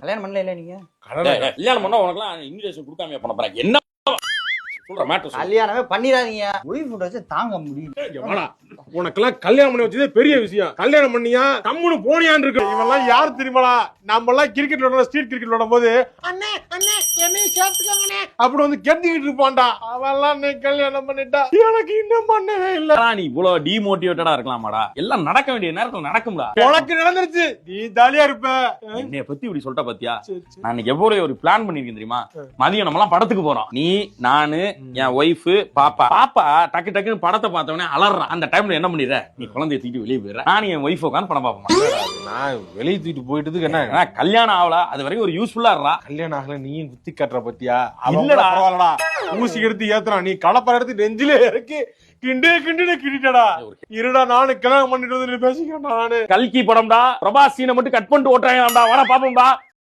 கல்யாணம் பண்ணல நீங்க? கல்யாணம் பண்ணா உனக்குலாம் இன்விடேஷன் கொடுக்காம பண்ண போறாங்க. என்ன சொல்ற மேட்டர்? கல்யாணமே பண்ணிடாதீங்க. ஒய்ஃப் வச்சு தாங்க முடியல. உனக்கெல்லாம் கல்யாணம் பண்ணி வச்சதே பெரிய விஷயம். கல்யாணம் பண்ணியா கம்முன்னு போனியான்னு இருக்கு. இவெல்லாம் யாரு தெரியுமாடா? நம்ம எல்லாம் கிரிக்கெட் விளையாட, ஸ்ட்ரீட் கிரிக்கெட் விளையாடும் போது அண்ணே அண்ணே என்னையும் சேர்த்துக்கோங்கண்ணே அப்படி வந்து கெட்டிக்கிட்டு இருப்பான்டா. அவெல்லாம் நீ கல்யாணம் பண்ணிட்டா எனக்கு இன்னும் பண்ணவே இல்ல. நீ இவ்வளவு டிமோட்டிவேட்டடா இருக்கலாமாடா? எல்லாம் நடக்க வேண்டிய நேரத்துல நடக்கும்டா. உனக்கு நடந்துருச்சு, நீ ஜாலியா இருப்ப. என்னைய பத்தி இப்படி சொல்லிட்ட பாத்தியா? நான் இன்னைக்கு எவ்வளவு ஒரு பிளான் பண்ணிருக்கேன் தெரியுமா? மதியம் நம்ம எல்லாம் படத்துக்கு போறோம். நீ, நானு, என் ஒய்ஃப், பாப்பா. பாப்பா டக்கு டக்குன்னு படத்தை பார்த்தவனே அலறான். அந்த டைம்ல என்ன பண்ணிடுற? நீ குழந்தைய தூக்கிட்டு வெளியே போயிடுற. நான் என் ஒய்ஃப் உட்காந்து படம் பார்ப்போம். நான் வெளியே தூக்கிட்டு போயிட்டதுக்கு என்ன கல்யாணம் ஆகல, அது வரைக்கும் ஒரு யூஸ்ஃபுல்லா இருக்கா. கல்யாணம் ஆகல, நீயும் குத்தி காட்டுற பத்தியா? இல்லடா பரவாயில்லடா, ஊசி எடுத்து ஏத்துறான், நீ கலப்பற எடுத்து நெஞ்சிலே இறக்கி கிண்டு கிண்டுன்னு கிண்டிட்டடா. இருடா நானு கல்யாணம் பண்ணிட்டு வந்து பேசிக்கிறேன். நானு கல்கி படம்டா, பிரபாஸ் சீனை மட்டும் கட் பண்ணிட்டு ஓட்டுறாங்கடா. வர பாப்போம்டா.